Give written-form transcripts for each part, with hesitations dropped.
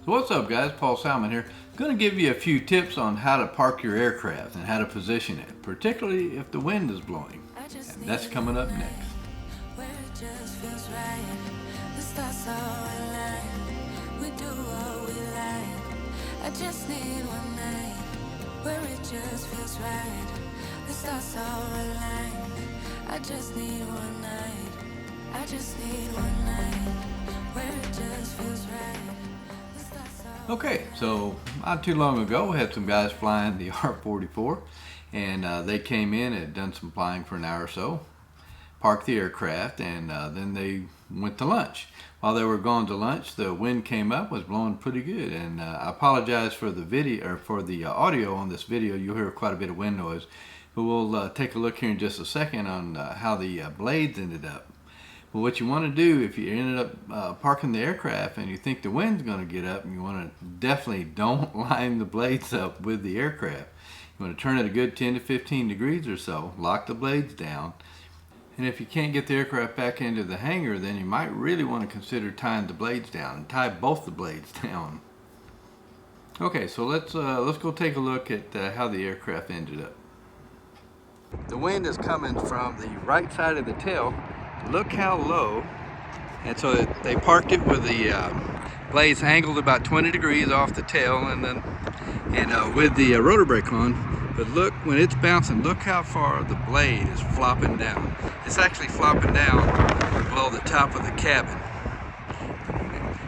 So what's up guys, Paul Salmon here. Going to give you a few tips on how to park your aircraft and how to position it, particularly if the wind is blowing. And that's coming up next. Where it just feels right. The stars are aligned. We do what we like. I just need one night where it just feels right. The stars are aligned. I just need one night. I just need one night where it just feels right. The stars are Okay, so not too long ago we had some guys flying the R-44 and they came in and had done some flying for an hour or so, parked the aircraft, and then they went to lunch. While they were going to lunch, the wind came up, was blowing pretty good, and I apologize for the video or for the audio on this video. You'll hear quite a bit of wind noise, but we'll take a look here in just a second on how the blades ended up. But what you want to do if you ended up parking the aircraft and you think the wind's going to get up, you want to definitely don't line the blades up with the aircraft. You want to turn it a good 10 to 15 degrees or so, lock the blades down, and if you can't get the aircraft back into the hangar, then you might really want to consider tying the blades down and tie both the blades down. Okay, so let's go take a look at how the aircraft ended up. The wind is coming from the right side of the tail. Look how low. And so they parked it with the blades angled about 20 degrees off the tail, and with the rotor brake on. But look, when it's bouncing, look how far the blade is flopping down. It's actually flopping down below the top of the cabin.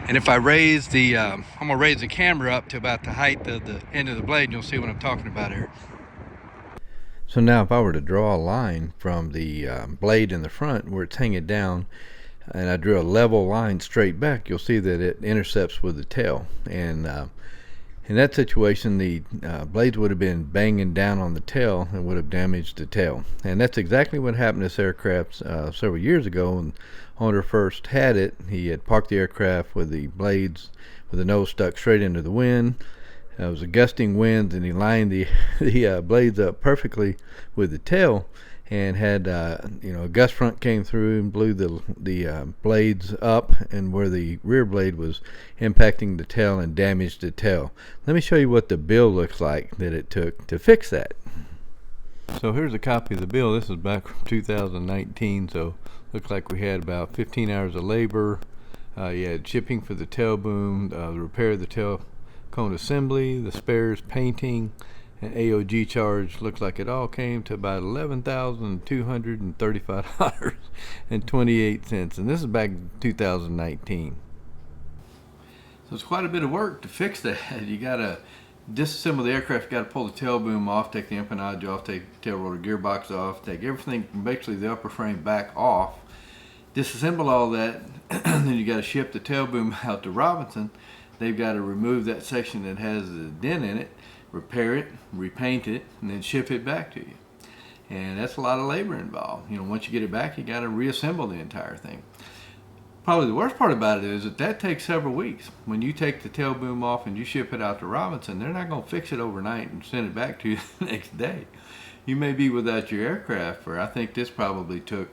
And if I raise the, I'm gonna raise the camera up to about the height of the end of the blade, and you'll see what I'm talking about here. So now if I were to draw a line from the blade in the front where it's hanging down, and I drew a level line straight back, you'll see that it intercepts with the tail. And in that situation, the blades would have been banging down on the tail and would have damaged the tail. And that's exactly what happened to this aircraft several years ago. When the owner first had it, he had parked the aircraft with the blades, with the nose stuck straight into the wind. It was a gusting wind, and he lined the blades up perfectly with the tail, and had a gust front came through and blew the blades up, and where the rear blade was impacting the tail and damaged the tail. Let me show you what the bill looks like that it took to fix that. So here's a copy of the bill. This is back from 2019, so looks like we had about 15 hours of labor. You had shipping for the tail boom, the repair of the tail cone assembly, the spares, painting, and AOG charge. Looks like it all came to about $11,235.28, and this is back in 2019. So it's quite a bit of work to fix that. You gotta disassemble the aircraft, you gotta pull the tail boom off, take the empennage off, take the tail rotor gearbox off, take everything from basically the upper frame back off, disassemble all that, and then you gotta ship the tail boom out to Robinson. They've got to remove that section that has the dent in it, repair it, repaint it, and then ship it back to you. And that's a lot of labor involved. Once you get it back, you got to reassemble the entire thing. Probably the worst part about it is that takes several weeks. When you take the tail boom off and you ship it out to Robinson, they're not going to fix it overnight and send it back to you the next day. You may be without your aircraft for, I think this probably took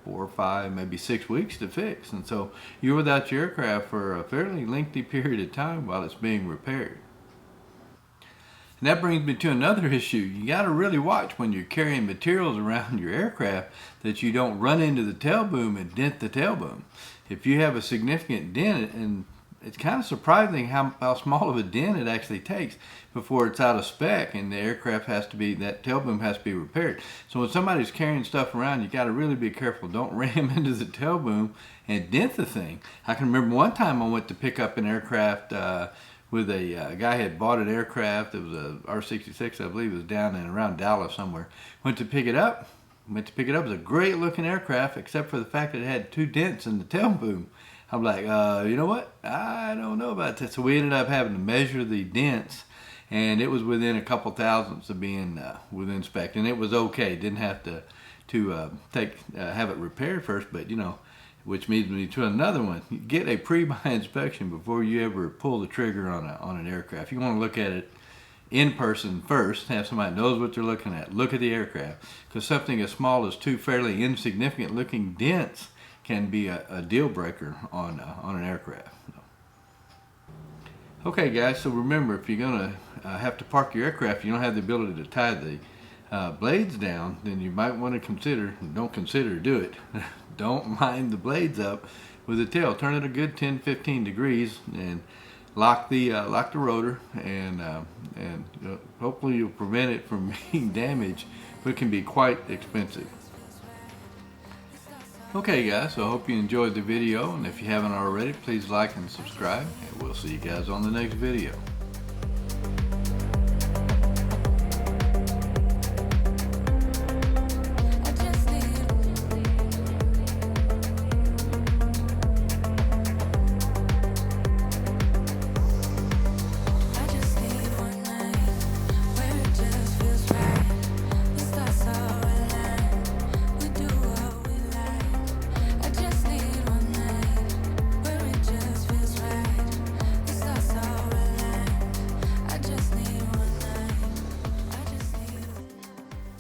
4 or 5, maybe 6 weeks to fix, and so you're without your aircraft for a fairly lengthy period of time while it's being repaired. And that brings me to another issue. You got to really watch when you're carrying materials around your aircraft that you don't run into the tail boom and dent the tail boom. If you have a significant dent, and it's kind of surprising how small of a dent it actually takes before it's out of spec, and the aircraft that tail boom has to be repaired. So when somebody's carrying stuff around, you got to really be careful. Don't ram into the tail boom and dent the thing. I can remember one time I went to pick up an aircraft with a guy had bought an aircraft. It was a R-66, I believe. It was down in around Dallas somewhere. Went to pick it up. It was a great looking aircraft, except for the fact that it had 2 dents in the tail boom. I'm like, you know what? I don't know about that. So we ended up having to measure the dents, and it was within a couple thousandths of being within spec, and it was okay. Didn't have to have it repaired first, but which leads me to another one. Get a pre-buy inspection before you ever pull the trigger on an aircraft. You want to look at it in person first, have somebody that knows what they're looking at. Look at the aircraft, because something as small as 2 fairly insignificant looking dents can be a deal breaker on an aircraft. Okay guys, so remember, if you're gonna have to park your aircraft, you don't have the ability to tie the blades down, then you might want to don't consider, do it. Don't line the blades up with the tail. Turn it a good 10-15 degrees and lock the rotor, and hopefully you'll prevent it from being damaged, but it can be quite expensive. Okay guys, so I hope you enjoyed the video, and if you haven't already, please like and subscribe, and we'll see you guys on the next video.